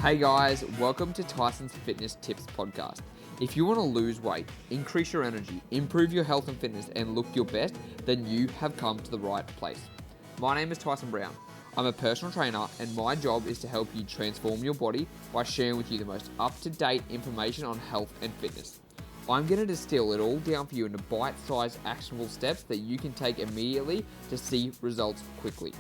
Hey guys, welcome to Tyson's Fitness Tips Podcast. If you want to lose weight, increase your energy, improve your health and fitness, and look your best, then you have come to the right place. My name is Tyson Brown. I'm a personal trainer, and my job is to help you transform your body by sharing with you the most up-to-date information on health and fitness. I'm going to distill it all down for you into bite-sized actionable steps that you can take immediately to see results quickly.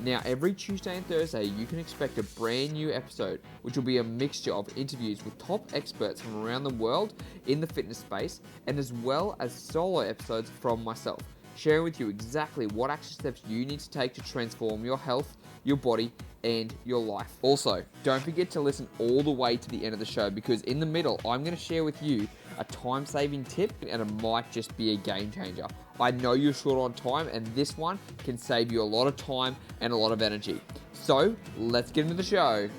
Now, every Tuesday and Thursday, you can expect a brand new episode, which will be a mixture of interviews with top experts from around the world in the fitness space, and as well as solo episodes from myself, sharing with you exactly what action steps you need to take to transform your health, your body, and your life. Also, don't forget to listen all the way to the end of the show, because in the middle, I'm going to share with you a time-saving tip, and it might just be a game changer. I know you're short on time, and this one can save you a lot of time and a lot of energy. So, let's get into the show.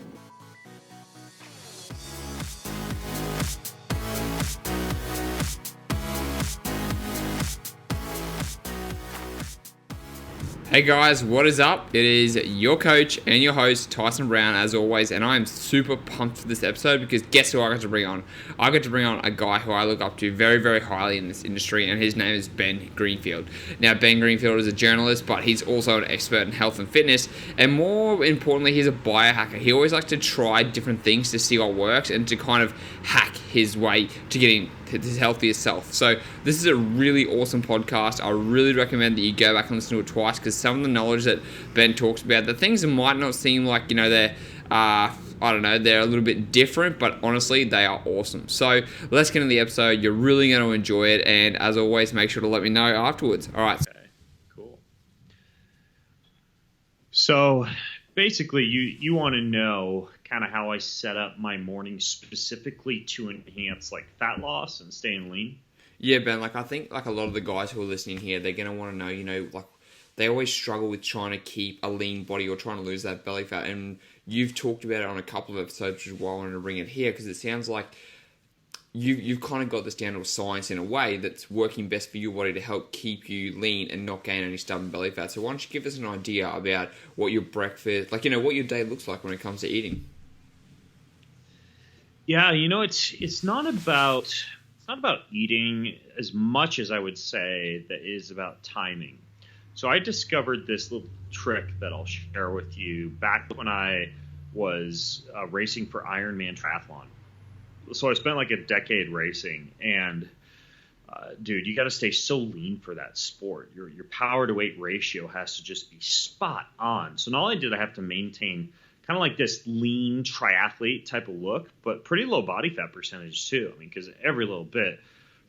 Hey guys, what is up? It is your coach and your host, Tyson Brown, as always, and I am super pumped for this episode because guess who I got to bring on? I got to bring on a guy who I look up to very, very highly in this industry, and his name is Ben Greenfield. Now, Ben Greenfield is a journalist, but he's also an expert in health and fitness, and more importantly, he's a biohacker. He always likes to try different things to see what works and to kind of hack his way to getting his healthiest self. So this is a really awesome podcast. I really recommend that you go back and listen to it twice, because some of the knowledge that Ben talks about, the things that might not seem like, they're they're a little bit different, but honestly, they are awesome. So let's get into the episode. You're really going to enjoy it, and as always, make sure to let me know afterwards. All right. Okay, cool. So basically, you want to know kind of how I set up my morning specifically to enhance like fat loss and staying lean. Yeah, Ben, I think a lot of the guys who are listening here, they're going to want to know, they always struggle with trying to keep a lean body or trying to lose that belly fat. And you've talked about it on a couple of episodes, which is why I wanted to bring it here, because it sounds like you've kind of got this down to a science in a way that's working best for your body to help keep you lean and not gain any stubborn belly fat. So why don't you give us an idea about what your breakfast, what your day looks like when it comes to eating? Yeah, it's not about eating as much as I would say that is about timing. So I discovered this little trick that I'll share with you back when I was racing for Ironman triathlon. So I spent like a decade racing, and dude, you got to stay so lean for that sport. Your power to weight ratio has to just be spot on. So not only did I have to maintain kind of like this lean triathlete type of look, but pretty low body fat percentage too. I mean, because every little bit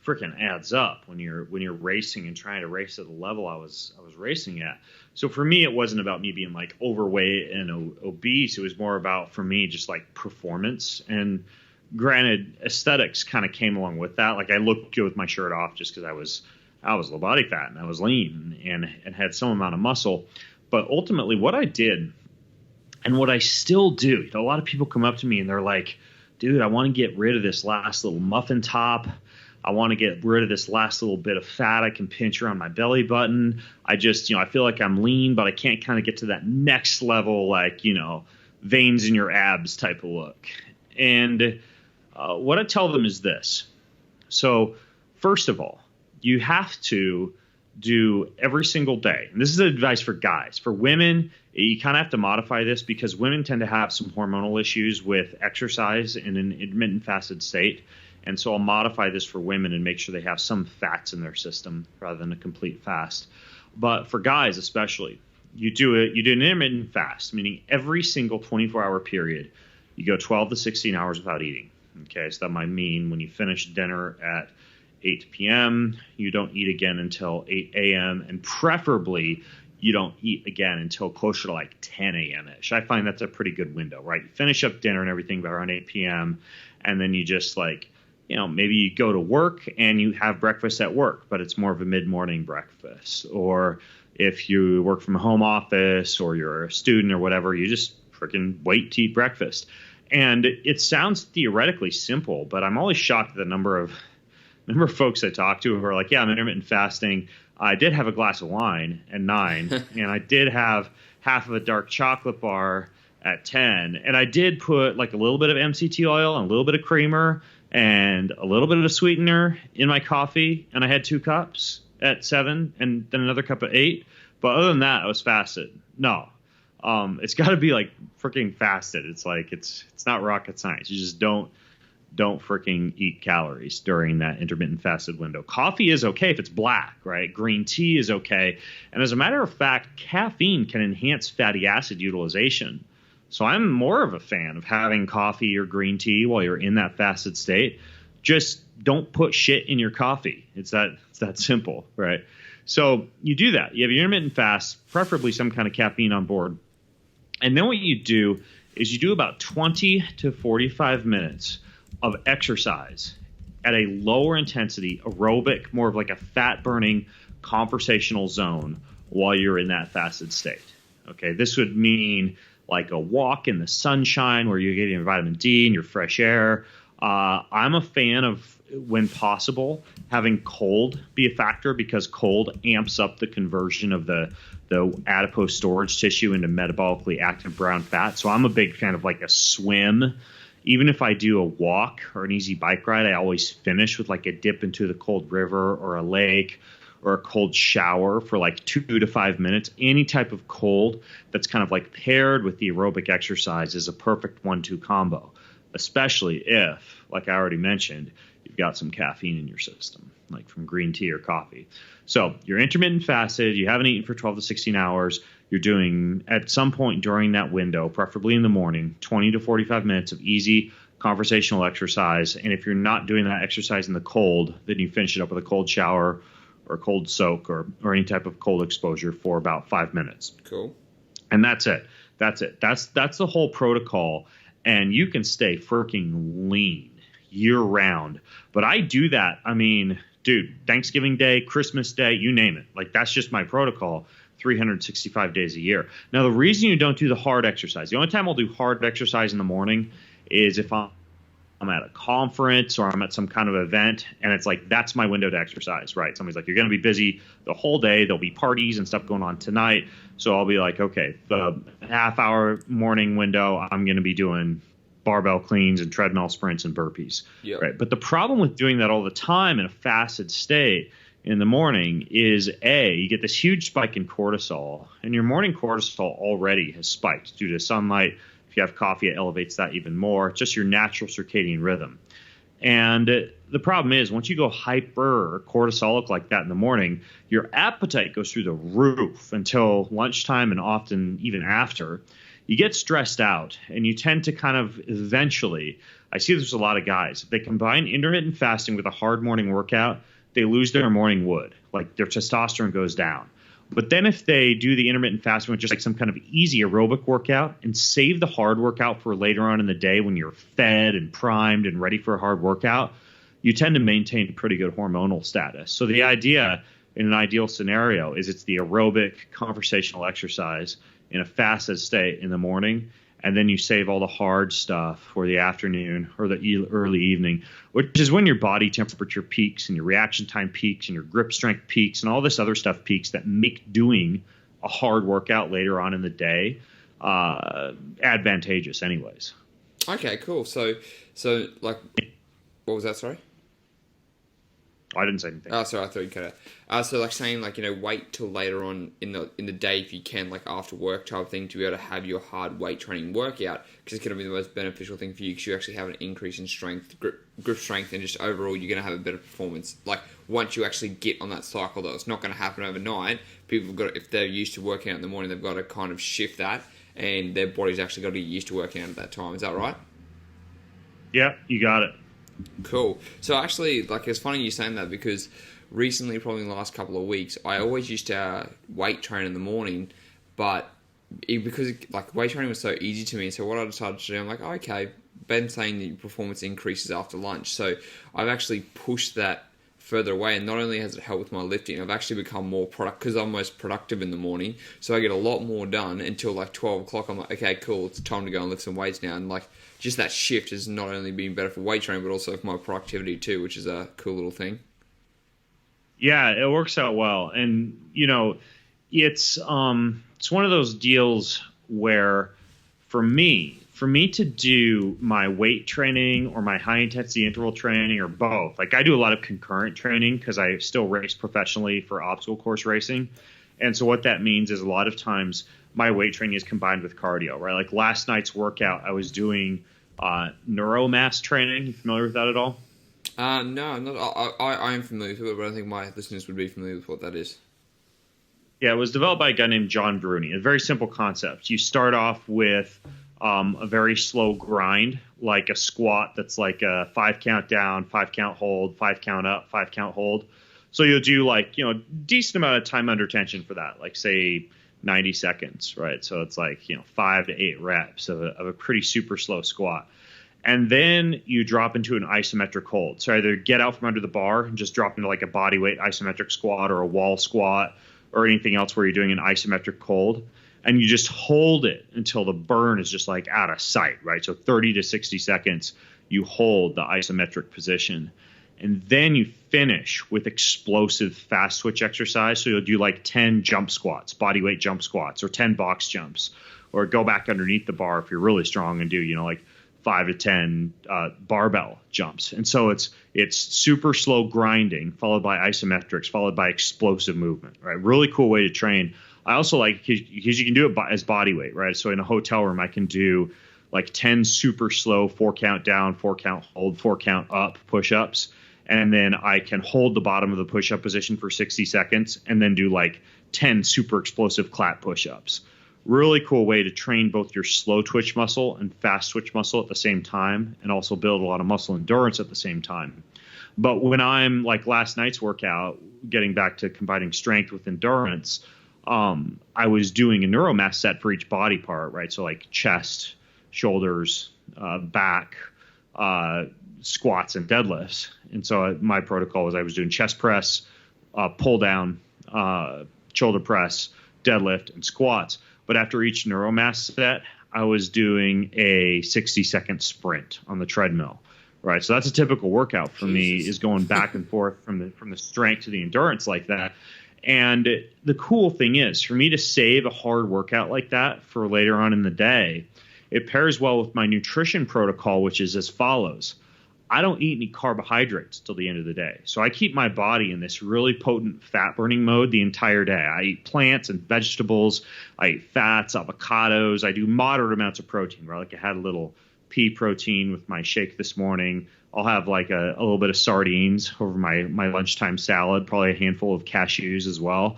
freaking adds up when you're racing and trying to race at the level I was racing at. So for me, it wasn't about me being like overweight and obese. It was more about, for me, just like performance. And granted, aesthetics kind of came along with that. Like I looked good with my shirt off just because I was low body fat and I was lean and had some amount of muscle. But ultimately, what I did, and what I still do, a lot of people come up to me and they're like, dude, I want to get rid of this last little muffin top. I want to get rid of this last little bit of fat I can pinch around my belly button. I just, I feel like I'm lean, but I can't kind of get to that next level, like, veins in your abs type of look. And what I tell them is this. So first of all, you have to do every single day. And this is advice for guys. For women, you kind of have to modify this because women tend to have some hormonal issues with exercise in an intermittent fasted state. And so I'll modify this for women and make sure they have some fats in their system rather than a complete fast. But for guys especially, you do an intermittent fast, meaning every single 24-hour period, you go 12 to 16 hours without eating. Okay, so that might mean when you finish dinner at 8 p.m., you don't eat again until 8 a.m., and preferably you don't eat again until closer to like 10 a.m.-ish. I find that's a pretty good window, right? You finish up dinner and everything by around 8 p.m., and then you just maybe you go to work and you have breakfast at work, but it's more of a mid-morning breakfast. Or if you work from a home office or you're a student or whatever, you just freaking wait to eat breakfast. And it sounds theoretically simple, but I'm always shocked at the number of folks I talk to who are like, yeah, I'm intermittent fasting. I did have a glass of wine at 9, and I did have half of a dark chocolate bar at 10. And I did put like a little bit of MCT oil and a little bit of creamer and a little bit of a sweetener in my coffee. And I had 2 cups at 7 and then another cup at 8. But other than that, I was fasted. No, it's got to be like freaking fasted. It's like, it's not rocket science. You just don't freaking eat calories during that intermittent fasted window. Coffee is okay if it's black, right? Green tea is okay. And as a matter of fact, caffeine can enhance fatty acid utilization. So I'm more of a fan of having coffee or green tea while you're in that fasted state. Just don't put shit in your coffee. It's that simple, right? So you do that. You have your intermittent fast, preferably some kind of caffeine on board. And then what you do is you do about 20 to 45 minutes of exercise at a lower intensity, aerobic, more of like a fat burning conversational zone while you're in that fasted state. Okay, this would mean like a walk in the sunshine where you're getting your vitamin D and your fresh air. I'm a fan of, when possible, having cold be a factor because cold amps up the conversion of the adipose storage tissue into metabolically active brown fat. So I'm a big fan of like a swim. Even if I do a walk or an easy bike ride, I always finish with like a dip into the cold river or a lake or a cold shower for like 2 to 5 minutes. Any type of cold that's kind of like paired with the aerobic exercise is a perfect 1-2 combo, especially if, like I already mentioned, you've got some caffeine in your system, like from green tea or coffee. So you're intermittent fasted, you haven't eaten for 12 to 16 hours. You're doing, at some point during that window, preferably in the morning, 20 to 45 minutes of easy conversational exercise. And if you're not doing that exercise in the cold, then you finish it up with a cold shower or a cold soak or any type of cold exposure for about 5 minutes. Cool. And that's it. That's the whole protocol. And you can stay freaking lean year round. But I do that. I mean, dude, Thanksgiving Day, Christmas Day, you name it. Like, that's just my protocol. 365 days a year. Now, the reason you don't do the hard exercise, the only time I'll do hard exercise in the morning is if I'm at a conference or I'm at some kind of event and it's like, that's my window to exercise, right? Somebody's like, you're going to be busy the whole day. There'll be parties and stuff going on tonight. So I'll be like, okay, the half-hour morning window, I'm going to be doing barbell cleans and treadmill sprints and burpees, right? But the problem with doing that all the time in a fasted state in the morning is you get this huge spike in cortisol, and your morning cortisol already has spiked due to sunlight. If you have coffee, it elevates that even more. It's just your natural circadian rhythm. And the problem is once you go hyper cortisolic like that in the morning, your appetite goes through the roof until lunchtime and often even after. You get stressed out and you tend to kind of eventually, I see this with a lot of guys, if they combine intermittent fasting with a hard morning workout, they lose their morning wood, like their testosterone goes down. But then if they do the intermittent fasting with just like some kind of easy aerobic workout and save the hard workout for later on in the day when you're fed and primed and ready for a hard workout, you tend to maintain pretty good hormonal status. So the idea in an ideal scenario is it's the aerobic conversational exercise in a fasted state in the morning, and then you save all the hard stuff for the afternoon or the early evening, which is when your body temperature peaks and your reaction time peaks and your grip strength peaks and all this other stuff peaks that make doing a hard workout later on in the day advantageous anyways. Okay, cool. So like, what was that, sorry? I didn't say anything. Oh, sorry, I thought you cut out. So like saying like, wait till later on in the day if you can, like after work type of thing, to be able to have your hard weight training workout, because it's going to be the most beneficial thing for you because you actually have an increase in strength, grip strength, and just overall you're going to have a better performance. Like once you actually get on that cycle, though, it's not going to happen overnight. People have got, if they're used to working out in the morning, they've got to kind of shift that, and their body's actually got to get used to working out at that time. Is that right? Yeah, you got it. Cool. So actually, like, it's funny you saying that because recently, probably in the last couple of weeks, I always used to weight train in the morning, but because like weight training was so easy to me, so what I decided to do, I'm like, okay, Ben's saying that your performance increases after lunch, so I've actually pushed that further away, and not only has it helped with my lifting, I've actually become more productive because I'm most productive in the morning, so I get a lot more done until like 12 o'clock. I'm like, okay, cool, it's time to go and lift some weights now, and like just that shift has not only been better for weight training, but also for my productivity too, which is a cool little thing. Yeah, it works out well. And, it's one of those deals where for me to do my weight training or my high intensity interval training or both, like I do a lot of concurrent training because I still race professionally for obstacle course racing. And so what that means is a lot of times my weight training is combined with cardio, right? Like last night's workout, I was doing neuromass training. You familiar with that at all? No, I'm not. I am familiar with it, but I don't think my listeners would be familiar with what that is. Yeah, it was developed by a guy named John Bruni. A very simple concept. You start off with a very slow grind, like a squat that's like a 5 count down, 5 count hold, 5 count up, 5 count hold. So you'll do like, decent amount of time under tension for that, like say 90 seconds, right? So it's like, 5 to 8 reps of a pretty super slow squat. And then you drop into an isometric hold. So either get out from under the bar and just drop into like a body weight isometric squat or a wall squat or anything else where you're doing an isometric hold. And you just hold it until the burn is just like out of sight, right? So 30 to 60 seconds, you hold the isometric position. And then you finish with explosive fast twitch exercise. So you'll do like 10 jump squats, body weight jump squats, or 10 box jumps, or go back underneath the bar if you're really strong and do, like 5 to 10 barbell jumps. And so it's super slow grinding followed by isometrics, followed by explosive movement, right? Really cool way to train. I also like, because you can do it as body weight, right? So in a hotel room, I can do like 10 super slow 4 count down, 4 count hold, 4 count up push-ups. And then I can hold the bottom of the push-up position for 60 seconds and then do like 10 super explosive clap push-ups. Really cool way to train both your slow twitch muscle and fast twitch muscle at the same time, and also build a lot of muscle endurance at the same time. But when I'm like last night's workout, getting back to combining strength with endurance, I was doing a neuromass set for each body part, right? So like chest, shoulders, back, squats, and deadlifts. And so my protocol was I was doing chest press, pull down, shoulder press, deadlift, and squats. But after each neuromass set, I was doing a 60-second sprint on the treadmill, right? So that's a typical workout for me, is going back and forth from the strength to the endurance like that. And the cool thing is, for me to save a hard workout like that for later on in the day, it pairs well with my nutrition protocol, which is as follows. I don't eat any carbohydrates till the end of the day. So I keep my body in this really potent fat burning mode the entire day. I eat plants and vegetables. I eat fats, avocados. I do moderate amounts of protein, right? Like I had a little pea protein with my shake this morning. I'll have like a little bit of sardines over my lunchtime salad, probably a handful of cashews as well.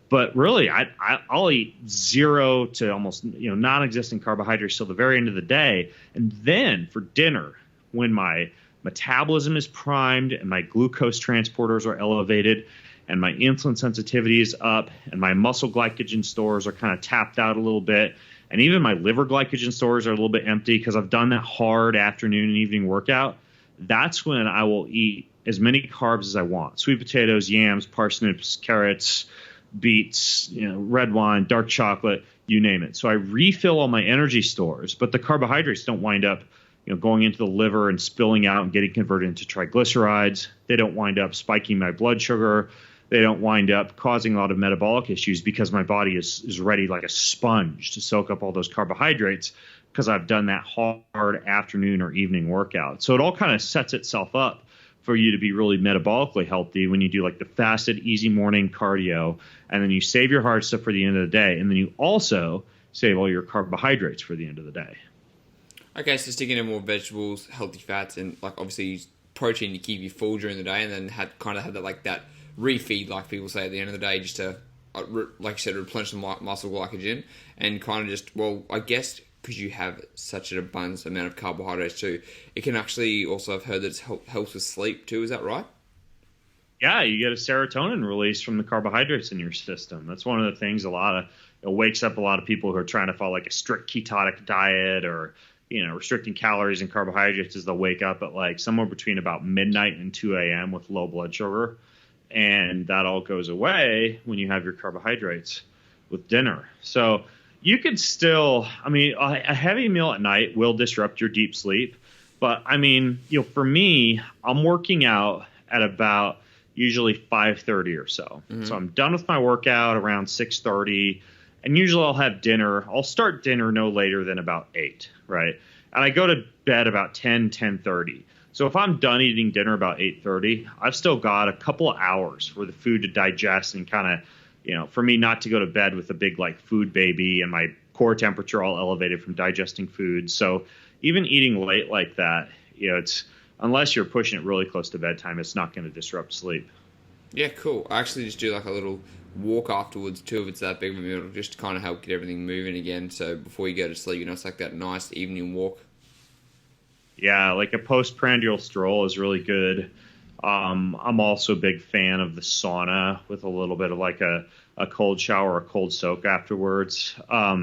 But really, I'll eat 0 to almost non-existent carbohydrates till the very end of the day. And then for dinner, when my metabolism is primed and my glucose transporters are elevated and my insulin sensitivity is up and my muscle glycogen stores are kind of tapped out a little bit, and even my liver glycogen stores are a little bit empty because I've done that hard afternoon and evening workout, that's when I will eat as many carbs as I want. Sweet potatoes, yams, parsnips, carrots, beets, red wine, dark chocolate, you name it. So I refill all my energy stores, but the carbohydrates don't wind up going into the liver and spilling out and getting converted into triglycerides. They don't wind up spiking my blood sugar. They don't wind up causing a lot of metabolic issues because my body is ready like a sponge to soak up all those carbohydrates because I've done that hard afternoon or evening workout. So it all kind of sets itself up for you to be really metabolically healthy when you do like the fasted, easy morning cardio, and then you save your hard stuff for the end of the day. And then you also save all your carbohydrates for the end of the day. Okay, so sticking to more vegetables, healthy fats, and like obviously use protein to keep you full during the day, and then have that refeed, like people say at the end of the day, just to, like you said, replenish the muscle glycogen, and kind of just, well, I guess because you have such an abundant amount of carbohydrates too, it can actually also, I've heard that it helps with sleep too. Is that right? Yeah, you get a serotonin release from the carbohydrates in your system. That's one of the things it wakes up a lot of people who are trying to follow like a strict ketogenic diet or restricting calories and carbohydrates as they'll wake up at like somewhere between about midnight and 2 a.m. with low blood sugar. And that all goes away when you have your carbohydrates with dinner. So you could still, a heavy meal at night will disrupt your deep sleep. But for me, I'm working out at about usually 5:30 or so. Mm-hmm. So I'm done with my workout around 6:30. And usually I'll have dinner. I'll start dinner no later than about 8, right? And I go to bed about 10:30. So if I'm done eating dinner about 8:30, I've still got a couple of hours for the food to digest and kind of, for me not to go to bed with a big like food baby and my core temperature all elevated from digesting food. So even eating late like that, it's unless you're pushing it really close to bedtime, it's not going to disrupt sleep. Yeah, cool. I actually just do like a little walk afterwards too if it's that big of a meal, just to kind of help get everything moving again. So before you go to sleep, it's like that nice evening walk. Yeah, like a postprandial stroll is really good. I'm also a big fan of the sauna with a little bit of like a cold shower or a cold soak afterwards. I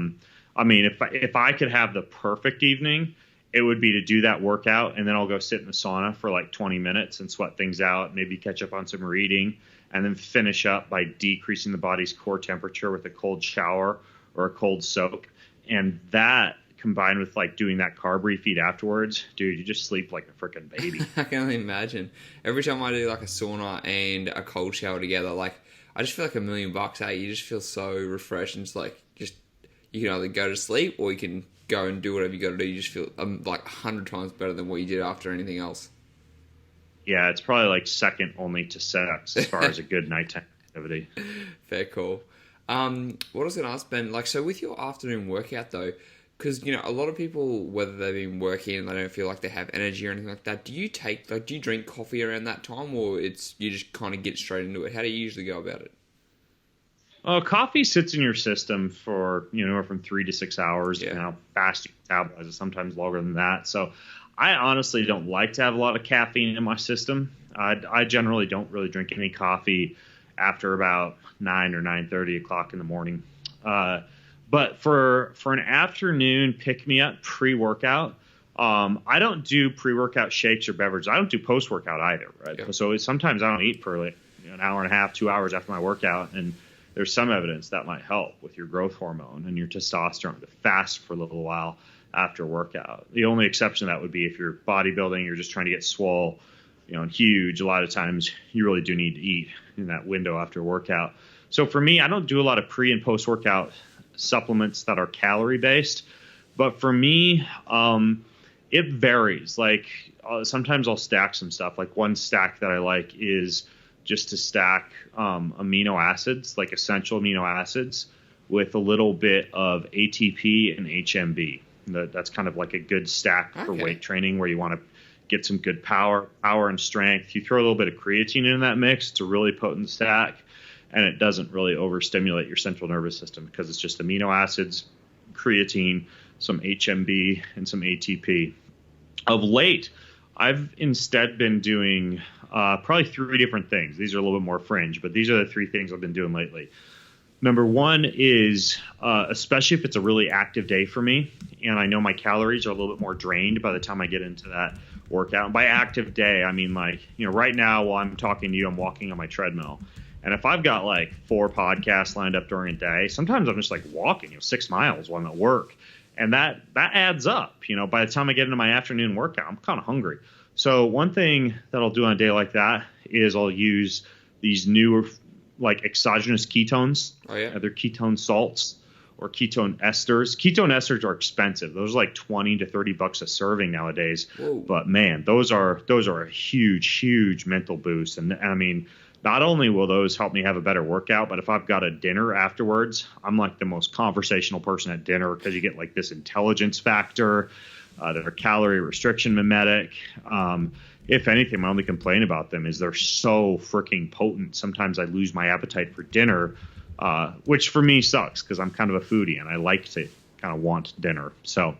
mean, if I could have the perfect evening, it would be to do that workout and then I'll go sit in the sauna for like 20 minutes and sweat things out, maybe catch up on some reading, and then finish up by decreasing the body's core temperature with a cold shower or a cold soak. And that combined with like doing that carb refeed afterwards, dude, you just sleep like a freaking baby. I can only imagine. Every time I do like a sauna and a cold shower together, like I just feel like $1 million, You just feel so refreshed, and it's like you can either go to sleep or you can go and do whatever you got to do. You just feel like 100 times better than what you did after anything else. Yeah, it's probably like second only to sex as far as a good nighttime activity. Fair call. What I was going to ask, Ben, so with your afternoon workout though, because a lot of people, whether they've been working and they don't feel like they have energy or anything like that, do you drink coffee around that time, or you just kind of get straight into it? How do you usually go about it? Coffee sits in your system for anywhere from 3 to 6 hours. Yeah. How fast you metabolize it, sometimes longer than that. So I honestly don't like to have a lot of caffeine in my system. I generally don't really drink any coffee after about 9 or 9:30 o'clock in the morning. But for an afternoon pick-me-up pre-workout, I don't do pre-workout shakes or beverages. I don't do post-workout either, right? Yeah. So sometimes I don't eat for like an hour and a half, 2 hours after my workout, and there's some evidence that might help with your growth hormone and your testosterone to fast for a little while after workout. The only exception to that would be if you're bodybuilding, you're just trying to get swole, and huge. A lot of times you really do need to eat in that window after workout. So for me, I don't do a lot of pre and post workout supplements that are calorie based, but for me, it varies. Like sometimes I'll stack some stuff. Like one stack that I like is just to stack amino acids, like essential amino acids, with a little bit of ATP and HMB. That's kind of like a good stack for weight training where you want to get some good power and strength. You throw a little bit of creatine in that mix, it's a really potent stack, and it doesn't really overstimulate your central nervous system because it's just amino acids, creatine, some HMB, and some ATP. Of late, I've instead been doing probably 3 different things. These are a little bit more fringe, but these are the 3 things I've been doing lately. Number one is, especially if it's a really active day for me, and I know my calories are a little bit more drained by the time I get into that workout. And by active day, I mean right now while I'm talking to you, I'm walking on my treadmill. And if I've got like 4 podcasts lined up during a day, sometimes I'm just like walking 6 miles while I'm at work. And that adds up. By the time I get into my afternoon workout, I'm kind of hungry. So one thing that I'll do on a day like that is I'll use these newer like exogenous ketones. Oh, yeah. They're ketone salts or ketone esters. Ketone esters are expensive. Those are like $20 to $30 a serving nowadays. Whoa. But man, those are a huge mental boost. And I mean, not only will those help me have a better workout, but if I've got a dinner afterwards, I'm like the most conversational person at dinner because you get like this intelligence factor. They're calorie restriction mimetic. If anything, my only complaint about them is they're so freaking potent. Sometimes I lose my appetite for dinner, which for me sucks because I'm kind of a foodie and I like to kind of want dinner. So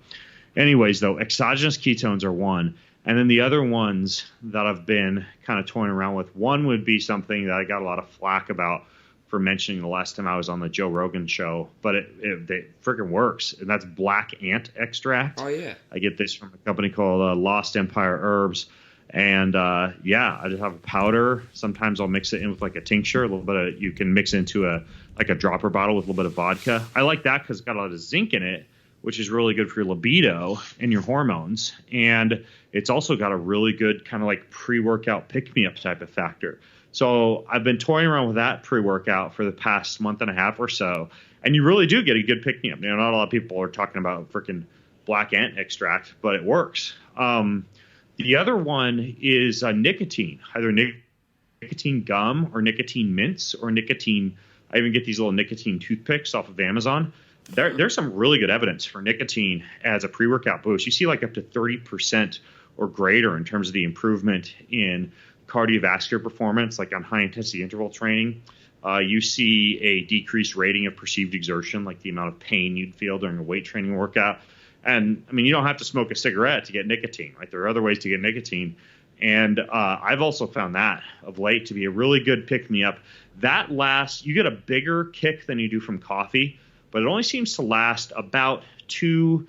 anyways, though, exogenous ketones are one. And then the other ones that I've been kind of toying around with, one would be something that I got a lot of flack about for mentioning the last time I was on the Joe Rogan show, but it freaking works. And that's black ant extract. Oh, yeah. I get this from a company called Lost Empire Herbs. And I just have a powder. Sometimes I'll mix it in with like a tincture, a little bit of, you can mix it into a dropper bottle with a little bit of vodka. I like that because it's got a lot of zinc in it, which is really good for your libido and your hormones. And it's also got a really good kind of like pre-workout pick-me-up type of factor. So I've been toying around with that pre-workout for the past month and a half or so. And you really do get a good pick-me-up. Not a lot of people are talking about freaking black ant extract, but it works. The other one is nicotine, either nicotine gum or nicotine mints or nicotine. I even get these little nicotine toothpicks off of Amazon. There's some really good evidence for nicotine as a pre-workout boost. You see like up to 30% or greater in terms of the improvement in cardiovascular performance, like on high-intensity interval training. You see a decreased rating of perceived exertion, like the amount of pain you'd feel during a weight training workout. And, I mean, you don't have to smoke a cigarette to get nicotine, right? There are other ways to get nicotine. And I've also found that of late to be a really good pick-me-up. That lasts, you get a bigger kick than you do from coffee, but it only seems to last about 2-3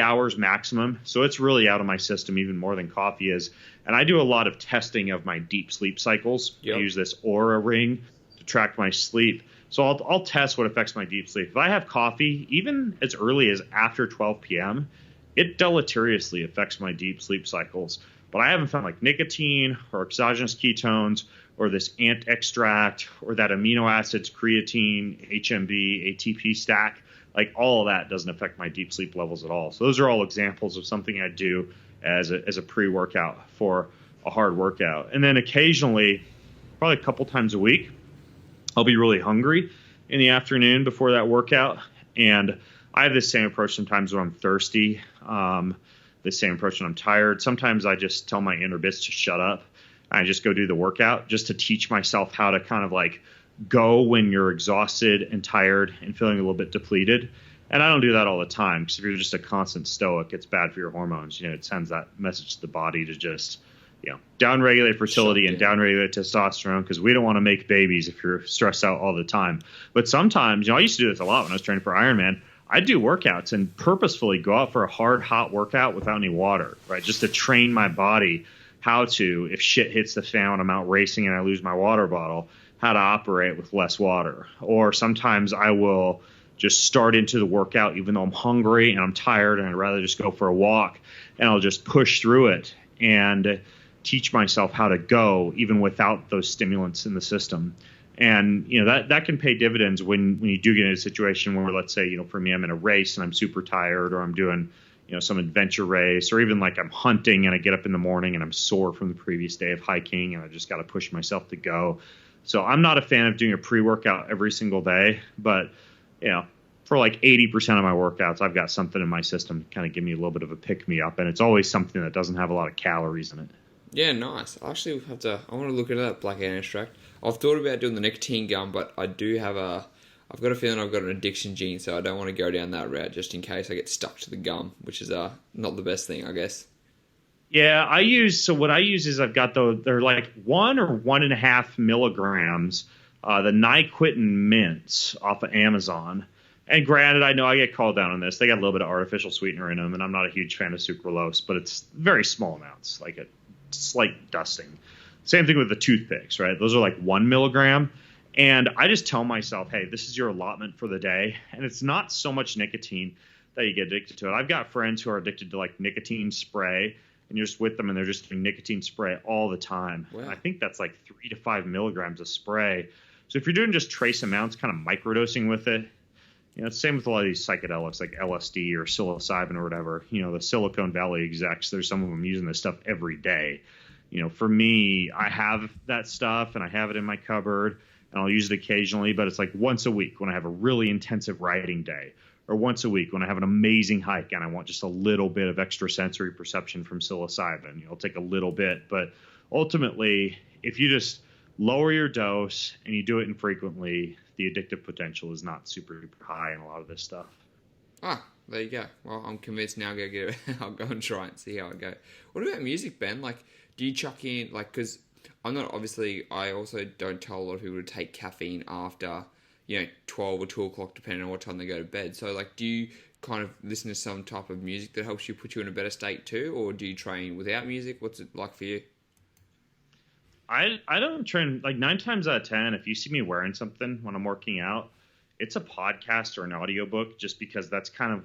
hours maximum. So it's really out of my system even more than coffee is. And I do a lot of testing of my deep sleep cycles. Yep. I use this Aura ring to track my sleep. So I'll test what affects my deep sleep. If I have coffee, even as early as after 12 p.m., it deleteriously affects my deep sleep cycles. But I haven't found like nicotine or exogenous ketones or this ant extract or that amino acids, creatine, HMB, ATP stack. Like all of that doesn't affect my deep sleep levels at all. So those are all examples of something I do as a pre-workout for a hard workout. And then occasionally, probably a couple times a week, I'll be really hungry in the afternoon before that workout. And I have the same approach sometimes when I'm thirsty, the same approach when I'm tired. Sometimes I just tell my inner bits to shut up. I just go do the workout just to teach myself how to kind of like go when you're exhausted and tired and feeling a little bit depleted. And I don't do that all the time because if you're just a constant stoic, it's bad for your hormones. It sends that message to the body to just, downregulate fertility and downregulate testosterone because we don't want to make babies if you're stressed out all the time. But sometimes, I used to do this a lot when I was training for Ironman. I'd do workouts and purposefully go out for a hard, hot workout without any water, right? Just to train my body how to, if shit hits the fan when I'm out racing and I lose my water bottle, how to operate with less water. Or sometimes I will just start into the workout even though I'm hungry and I'm tired and I'd rather just go for a walk and I'll just push through it and teach myself how to go even without those stimulants in the system. And, that can pay dividends when you do get in a situation where, let's say, for me, I'm in a race and I'm super tired or I'm doing, some adventure race or even like I'm hunting and I get up in the morning and I'm sore from the previous day of hiking and I just got to push myself to go. So I'm not a fan of doing a pre-workout every single day, but, for like 80% of my workouts, I've got something in my system to kind of give me a little bit of a pick-me-up. And it's always something that doesn't have a lot of calories in it. Yeah, nice. I actually I want to look into that black ant extract. I've thought about doing the nicotine gum, but I've got a feeling I've got an addiction gene, so I don't want to go down that route just in case I get stuck to the gum, which is not the best thing, I guess. Yeah, what I use is I've got they're like 1 or 1.5 milligrams, the Nyquil mints off of Amazon. And granted, I know I get called down on this. They got a little bit of artificial sweetener in them, and I'm not a huge fan of sucralose, but it's very small amounts, like a slight dusting. Same thing with the toothpicks, right? Those are like 1 milligram. And I just tell myself, hey, this is your allotment for the day. And it's not so much nicotine that you get addicted to it. I've got friends who are addicted to like nicotine spray, and you're just with them and they're just doing nicotine spray all the time. Wow. And I think that's like 3 to 5 milligrams of spray. So if you're doing just trace amounts, kind of microdosing with it, it's the same with a lot of these psychedelics like LSD or psilocybin or whatever. The Silicon Valley execs, there's some of them using this stuff every day. For me, I have that stuff and I have it in my cupboard and I'll use it occasionally, but it's like once a week when I have a really intensive riding day or once a week when I have an amazing hike and I want just a little bit of extra sensory perception from psilocybin. I'll take a little bit, but ultimately, if you just lower your dose and you do it infrequently, the addictive potential is not super duper high in a lot of this stuff. Ah, there you go. Well, I'm convinced now. I'll go and try and see how it goes. What about music, Ben? Like, do you chuck in, like, because I'm not, obviously, I also don't tell a lot of people to take caffeine after, 12 or 2 o'clock, depending on what time they go to bed. So, like, do you kind of listen to some type of music that helps you put you in a better state too? Or do you train without music? What's it like for you? I don't train, like 9 times out of 10, if you see me wearing something when I'm working out, it's a podcast or an audiobook just because that's kind of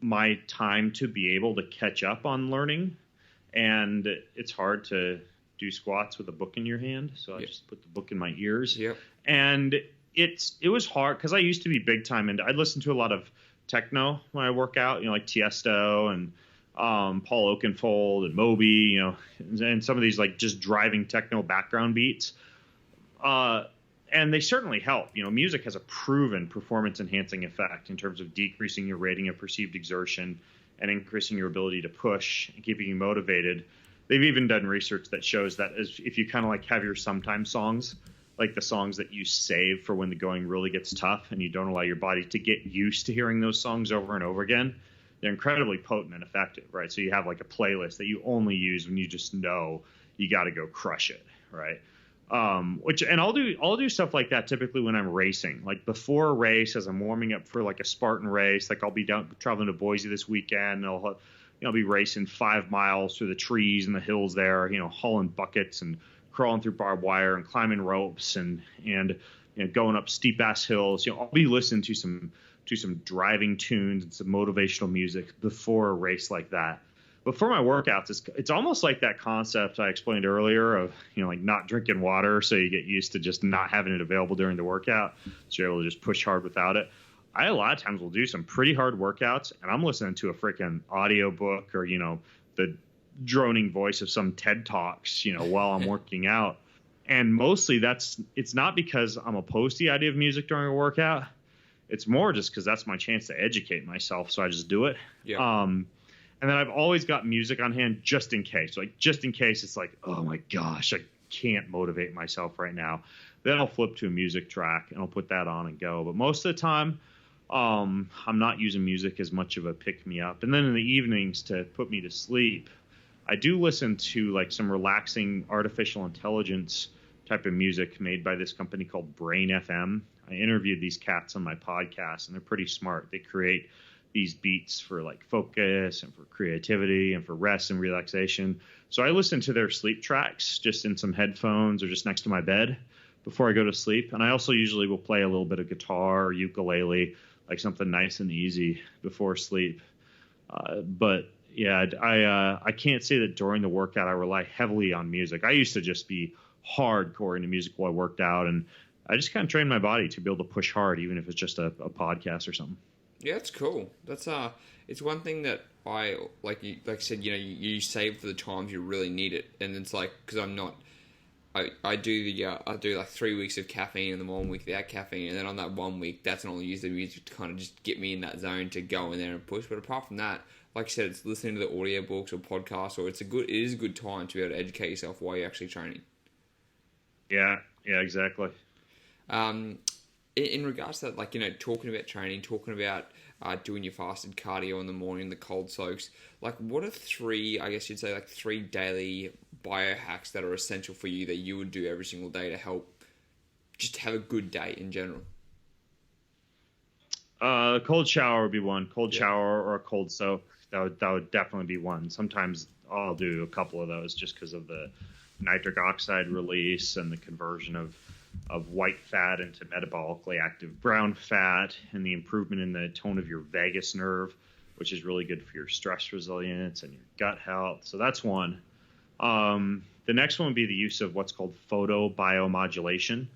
my time to be able to catch up on learning. And it's hard to do squats with a book in your hand. So I just put the book in my ears. Yep. And it was hard because I used to be big time into, I'd listen to a lot of techno when I work out, you know, like Tiesto and Paul Oakenfold and Moby, you know, and some of these like just driving techno background beats. And they certainly help. You know, music has a proven performance enhancing effect in terms of decreasing your rating of perceived exertion and increasing your ability to push and keeping you motivated. They've even done research that shows that if you kind of like have your sometimes songs, like the songs that you save for when the going really gets tough and you don't allow your body to get used to hearing those songs over and over again, they're incredibly potent and effective, right? So you have like a playlist that you only use when you just know you got to go crush it, right? And I'll do stuff like that typically when I'm racing, like before a race, as I'm warming up for like a Spartan race. Like I'll be traveling to Boise this weekend, and I'll be racing 5 miles through the trees and the hills there, you know, hauling buckets and crawling through barbed wire and climbing ropes and you know, going up steep ass hills. You know, I'll be listening to some driving tunes and some motivational music before a race like that. But for my workouts, it's almost like that concept I explained earlier of, you know, like not drinking water, so you get used to just not having it available during the workout, so you're able to just push hard without it. I a lot of times will do some pretty hard workouts, and I'm listening to a freaking audio book or, you know, the droning voice of some TED Talks, you know, while I'm working out. And mostly it's not because I'm opposed to the idea of music during a workout. It's more just because that's my chance to educate myself, so I just do it. Yeah. And then I've always got music on hand just in case. Like, just in case it's like, oh my gosh, I can't motivate myself right now. Then I'll flip to a music track and I'll put that on and go. But most of the time, I'm not using music as much of a pick-me-up. And then in the evenings to put me to sleep, I do listen to like some relaxing artificial intelligence type of music made by this company called Brain FM. I interviewed these cats on my podcast, and they're pretty smart. They create these beats for like focus and for creativity and for rest and relaxation. So I listen to their sleep tracks just in some headphones or just next to my bed before I go to sleep. And I also usually will play a little bit of guitar or ukulele, like something nice and easy before sleep. But yeah, I can't say that during the workout I rely heavily on music. I used to just be hardcore into music while I worked out, and I just kind of trained my body to be able to push hard, even if it's just a podcast or something. Yeah, that's cool. That's it's one thing that I like I said, you know, you save for the times you really need it, and it's like, because I do like 3 weeks of caffeine and then 1 week without caffeine, and then on that 1 week, that's when I'll use the music to kind of just get me in that zone to go in there and push. But apart from that, like I said, it's listening to the audiobooks or podcasts, or it is a good time to be able to educate yourself while you're actually training. Yeah, exactly. In regards to that, like, you know, talking about training, talking about doing your fasted cardio in the morning, the cold soaks, like, what are three daily biohacks that are essential for you that you would do every single day to help just have a good day in general? Cold shower would be one. Shower or a cold soak. That would definitely be one. Sometimes I'll do a couple of those just because of the nitric oxide release and the conversion of white fat into metabolically active brown fat, and the improvement in the tone of your vagus nerve, which is really good for your stress resilience and your gut health. So that's one. The next one would be the use of what's called photobiomodulation,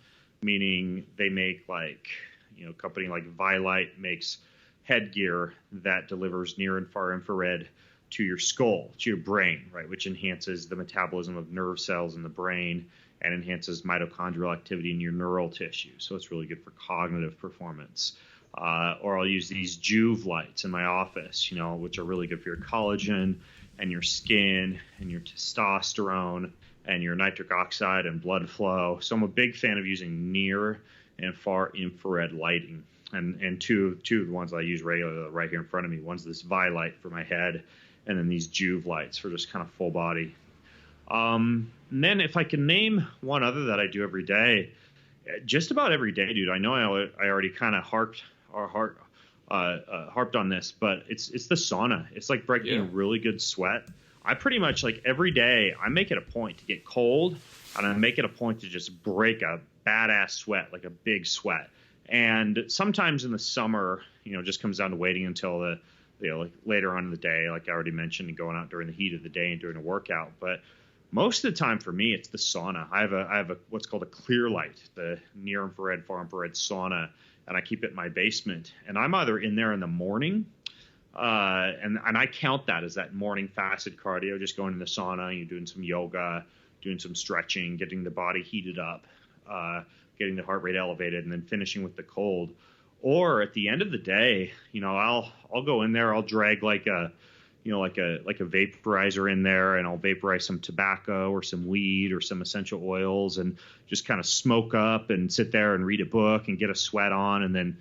meaning they make, like, you know, a company like Vielight makes headgear that delivers near and far infrared to your skull, to your brain, right, which enhances the metabolism of nerve cells in the brain and enhances mitochondrial activity in your neural tissue. So it's really good for cognitive performance. Or I'll use these Juve lights in my office, you know, which are really good for your collagen and your skin and your testosterone and your nitric oxide and blood flow. So I'm a big fan of using near and far infrared lighting. And two of the ones I use regularly right here in front of me. One's this Vielight for my head, and then these Juve lights for just kind of full body. And then if I can name one other that I do every day, just about every day, dude. I know I already kind of harped on this, but it's the sauna. It's like breaking a really good sweat. I pretty much, like, every day I make it a point to get cold, and I make it a point to just break a badass sweat, like a big sweat. And sometimes in the summer, you know, it just comes down to waiting until like later on in the day, like I already mentioned, and going out during the heat of the day and doing a workout. But Most of the time for me, it's the sauna. I have a what's called a clear light, the near infrared, far infrared sauna, and I keep it in my basement. And I'm either in there in the morning, and I count that as that morning fasted cardio, just going in the sauna, you're doing some yoga, doing some stretching, getting the body heated up, getting the heart rate elevated, and then finishing with the cold. Or at the end of the day, I'll go in there, I'll drag like a vaporizer in there, and I'll vaporize some tobacco or some weed or some essential oils, and just kind of smoke up and sit there and read a book and get a sweat on, and then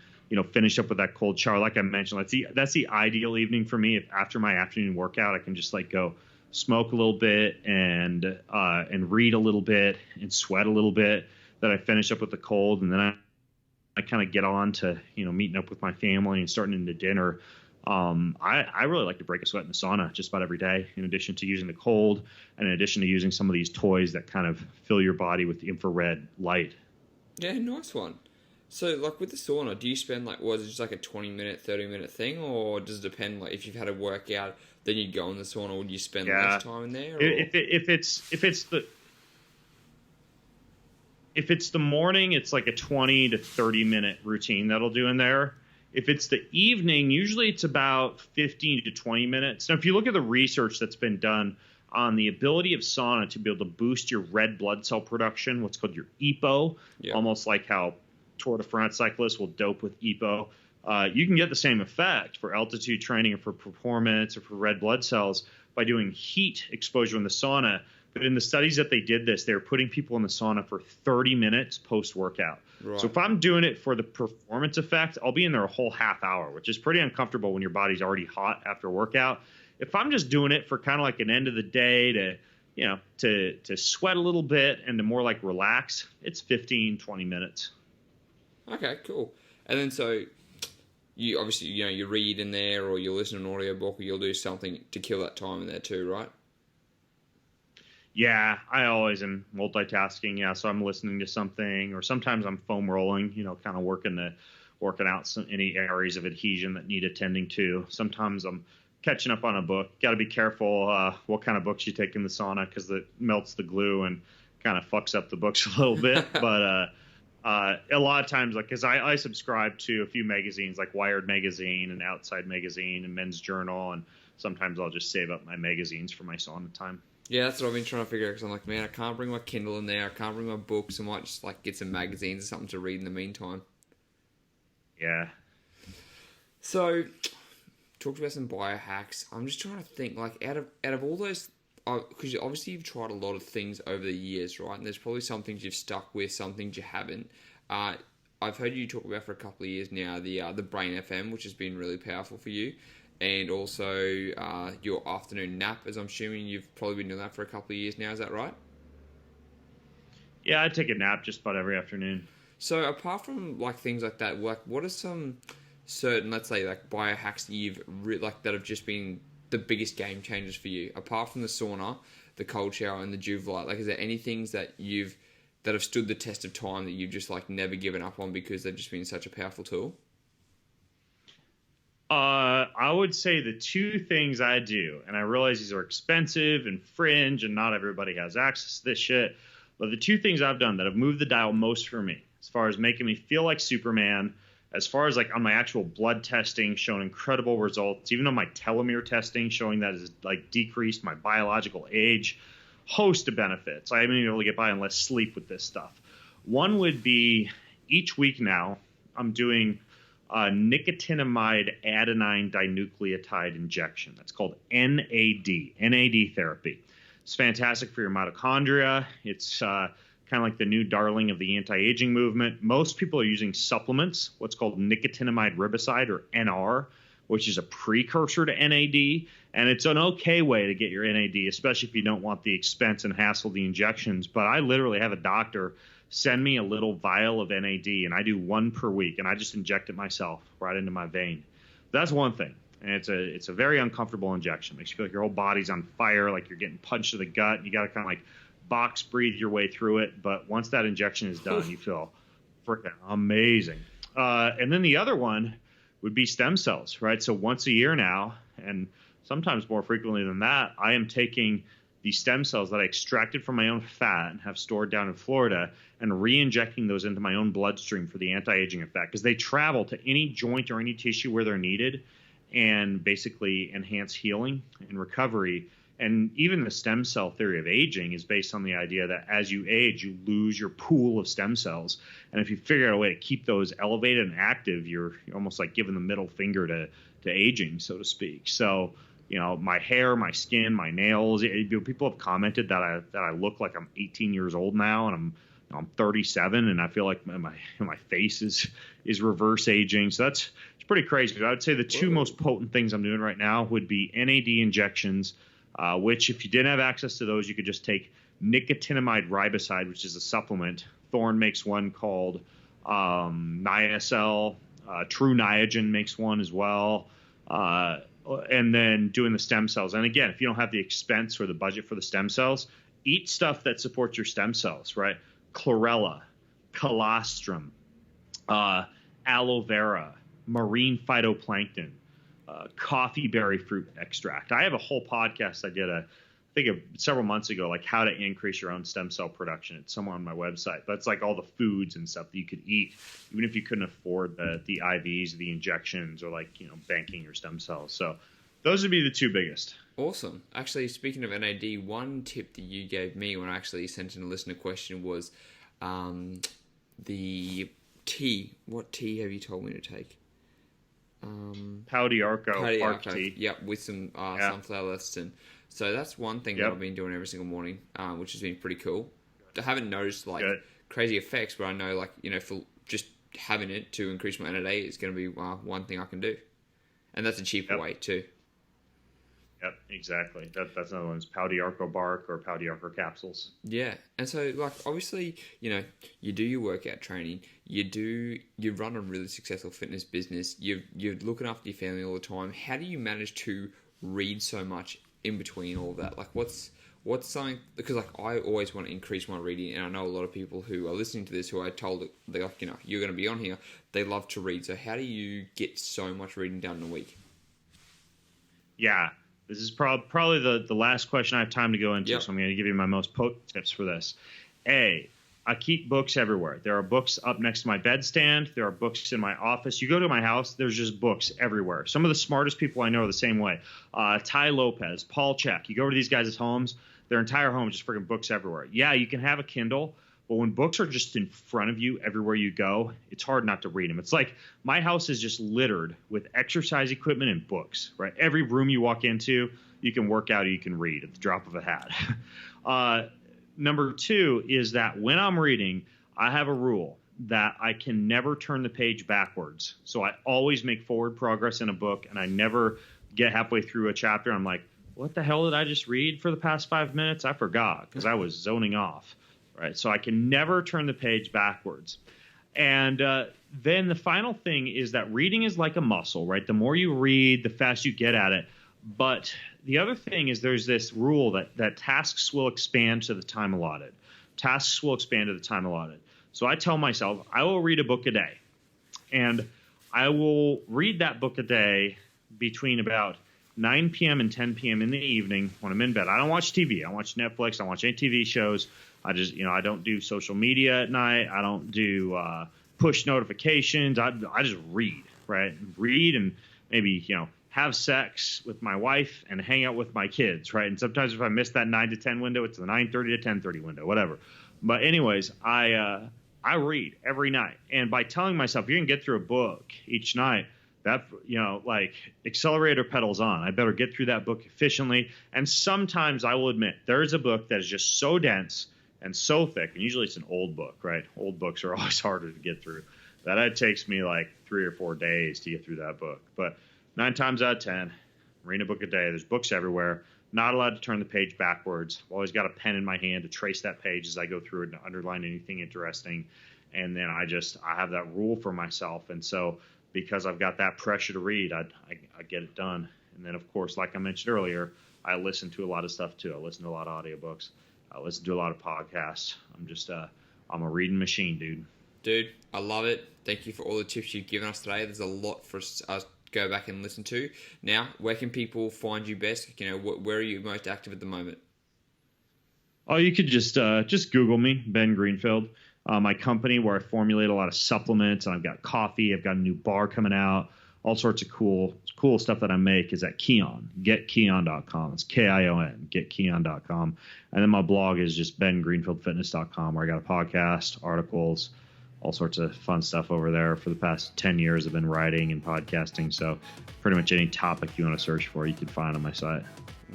finish up with that cold shower. Like I mentioned, that's the ideal evening for me. If after my afternoon workout, I can just go smoke a little bit and read a little bit and sweat a little bit. Then I finish up with the cold, and then I kind of get on to meeting up with my family and starting into dinner. I really like to break a sweat in the sauna just about every day, in addition to using the cold and in addition to using some of these toys that kind of fill your body with the infrared light. Yeah, nice one. So, with the sauna, do you spend, was it just a 20-minute, 30-minute thing, or does it depend, if you've had a workout, then you go in the sauna, or would you spend less time in there? Or? If it's the morning, it's a 20 to 30-minute routine that'll do in there. If it's the evening, usually it's about 15 to 20 minutes. Now, if you look at the research that's been done on the ability of sauna to be able to boost your red blood cell production, what's called your EPO, almost like how Tour de France cyclists will dope with EPO, you can get the same effect for altitude training or for performance or for red blood cells by doing heat exposure in the sauna. But in the studies that they did this, they were putting people in the sauna for 30 minutes post-workout. Right. So if I'm doing it for the performance effect, I'll be in there a whole half hour, which is pretty uncomfortable when your body's already hot after a workout. If I'm just doing it for kind of an end of the day to sweat a little bit and to more relax, it's 15, 20 minutes. Okay, cool. And then so you obviously, you read in there, or you listen to an audiobook, or you'll do something to kill that time in there too, right? Yeah, I always am multitasking. Yeah, so I'm listening to something, or sometimes I'm foam rolling, kind of working out any areas of adhesion that need attending to. Sometimes I'm catching up on a book. Got to be careful what kind of books you take in the sauna, because it melts the glue and kind of fucks up the books a little bit. But a lot of times, because I subscribe to a few magazines like Wired Magazine and Outside Magazine and Men's Journal, and sometimes I'll just save up my magazines for my sauna time. Yeah, that's what I've been trying to figure out, because I'm man, I can't bring my Kindle in there. I can't bring my books. I might just get some magazines or something to read in the meantime. Yeah. So, talked about some biohacks. I'm just trying to think, out of all those, because obviously you've tried a lot of things over the years, right? And there's probably some things you've stuck with, some things you haven't. I've heard you talk about for a couple of years now the Brain FM, which has been really powerful for you. And also your afternoon nap, as I'm assuming you've probably been doing that for a couple of years now. Is that right? Yeah, I take a nap just about every afternoon. So apart from things like that, what are some certain, let's say, biohacks that you've that have just been the biggest game changers for you? Apart from the sauna, the cold shower, and the Juve light, is there any things that have stood the test of time that you've just never given up on because they've just been such a powerful tool? I would say the two things I do, and I realize these are expensive and fringe and not everybody has access to this shit, but the two things I've done that have moved the dial most for me, as far as making me feel like Superman, as far as on my actual blood testing showing incredible results, even on my telomere testing showing that has decreased my biological age, host of benefits. I haven't been able to get by on less sleep with this stuff. One would be, each week now, I'm doing nicotinamide adenine dinucleotide injection. That's called NAD therapy. It's fantastic for your mitochondria. It's kind of like the new darling of the anti-aging movement. Most people are using supplements, what's called nicotinamide riboside, or NR, which is a precursor to NAD. And it's an okay way to get your NAD, especially if you don't want the expense and hassle of the injections. But I literally have a doctor send me a little vial of NAD, and I do one per week, and I just inject it myself right into my vein. That's one thing, and it's a very uncomfortable injection. Makes you feel like your whole body's on fire, like you're getting punched to the gut, and you got to kind of box breathe your way through it. But once that injection is done, you feel freaking amazing. And then the other one would be stem cells, right? So once a year now, and sometimes more frequently than that, I am taking these stem cells that I extracted from my own fat and have stored down in Florida and re-injecting those into my own bloodstream for the anti-aging effect, because they travel to any joint or any tissue where they're needed and basically enhance healing and recovery. And even the stem cell theory of aging is based on the idea that as you age, you lose your pool of stem cells. And if you figure out a way to keep those elevated and active, you're almost like giving the middle finger to aging, so to speak. So, my hair, my skin, my nails, people have commented that I look like I'm 18 years old now, and I'm 37, and I feel like my face is reverse aging. So it's pretty crazy. But I would say the two most potent things I'm doing right now would be NAD injections, which if you didn't have access to those, you could just take nicotinamide riboside, which is a supplement. Thorne makes one called Niacel. True Niagen makes one as well. And then doing the stem cells. And again, if you don't have the expense or the budget for the stem cells, eat stuff that supports your stem cells, right? Chlorella, colostrum, aloe vera, marine phytoplankton, coffee berry fruit extract. I have a whole podcast I did several months ago, like how to increase your own stem cell production. It's somewhere on my website. That's like all the foods and stuff that you could eat, even if you couldn't afford the IVs, the injections, or banking your stem cells. So those would be the two biggest. Awesome. Actually, speaking of NAD, one tip that you gave me when I actually sent in a listener question was the tea. What tea have you told me to take? Pau d'Arco bark tea. Yep, with some sunflower lecithin. So that's one thing that I've been doing every single morning, which has been pretty cool. I haven't noticed crazy effects, but I know for just having it to increase my NAD is going to be one thing I can do, and that's a cheaper way too. Yep, exactly. That's another one. It's Pau d'Arco bark or Pau d'Arco capsules. Yeah, and so obviously you do your workout training, you run a really successful fitness business, you're looking after your family all the time. How do you manage to read so much in between all of that? What's something, because I always want to increase my reading, and I know a lot of people who are listening to this who I told that they're you're going to be on here, they love to read. So how do you get so much reading done in a week? Yeah, this is probably the last question I have time to go into. Yep. So I'm going to give you my most potent tips for this. I keep books everywhere. There are books up next to my bedstand. There are books in my office. You go to my house, there's just books everywhere. Some of the smartest people I know are the same way. Ty Lopez, Paul Chek. You go to these guys' homes, their entire home is just freaking books everywhere. Yeah, you can have a Kindle, but when books are just in front of you everywhere you go, it's hard not to read them. It's like my house is just littered with exercise equipment and books, right? Every room you walk into, you can work out or you can read at the drop of a hat. Number two is that when I'm reading, I have a rule that I can never turn the page backwards. So I always make forward progress in a book, and I never get halfway through a chapter. I'm like, what the hell did I just read for the past 5 minutes? I forgot because I was zoning off, right? So I can never turn the page backwards. And then the final thing is that reading is like a muscle, right? The more you read, the faster you get at it. But the other thing is there's this rule that tasks will expand to the time allotted. Tasks will expand to the time allotted. So I tell myself I will read a book a day. And I will read that book a day between about 9 p.m. and 10 p.m. in the evening when I'm in bed. I don't watch TV. I don't watch Netflix. I don't watch any TV shows. I just, I don't do social media at night. I don't do push notifications. I just read, right? Read and maybe, have sex with my wife and hang out with my kids, right? And sometimes if I miss that 9 to 10 window, it's the 9:30 to 10:30 window, whatever. But anyways, I read every night. And by telling myself, you're going to get through a book each night, that, accelerator pedals on. I better get through that book efficiently. And sometimes I will admit there's a book that is just so dense and so thick, and usually it's an old book, right? Old books are always harder to get through. That it takes me like 3 or 4 days to get through that book. But 9 times out of 10, read a book a day. There's books everywhere. Not allowed to turn the page backwards. I've always got a pen in my hand to trace that page as I go through it and underline anything interesting. And then I have that rule for myself. And so because I've got that pressure to read, I get it done. And then, of course, like I mentioned earlier, I listen to a lot of stuff too. I listen to a lot of audiobooks. I listen to a lot of podcasts. I'm a reading machine, dude. Dude, I love it. Thank you for all the tips you've given us today. There's a lot for us to go back and listen to. Now, where can people find you best? Where are you most active at the moment? Oh, you could just Google me, Ben Greenfield. My company, where I formulate a lot of supplements, and I've got coffee. I've got a new bar coming out. All sorts of cool stuff that I make is at Kion, getkion.com. It's Kion, getkion.com. And then my blog is just bengreenfieldfitness.com, where I got a podcast, articles, all sorts of fun stuff over there. For the past 10 years, I've been writing and podcasting. So pretty much any topic you want to search for, you can find on my site.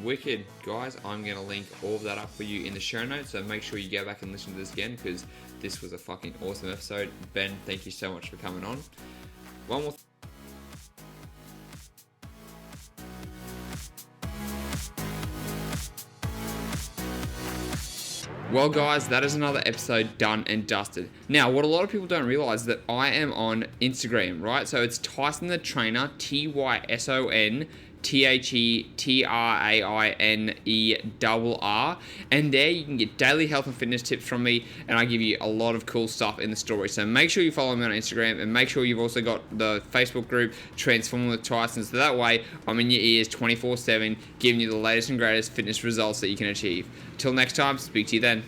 Wicked. Guys, I'm going to link all of that up for you in the show notes, so make sure you go back and listen to this again, because this was a fucking awesome episode. Ben, thank you so much for coming on. One more Well, guys, that is another episode done and dusted. Now, what a lot of people don't realize is that I am on Instagram, right? So it's Tyson the Trainer, TysonTheTrainer, and there you can get daily health and fitness tips from me, and I give you a lot of cool stuff in the story. So make sure you follow me on Instagram, and make sure you've also got the Facebook group Transform with Tyson, so that way I'm in your ears 24/7, giving you the latest and greatest fitness results that you can achieve. Till next time, speak to you then.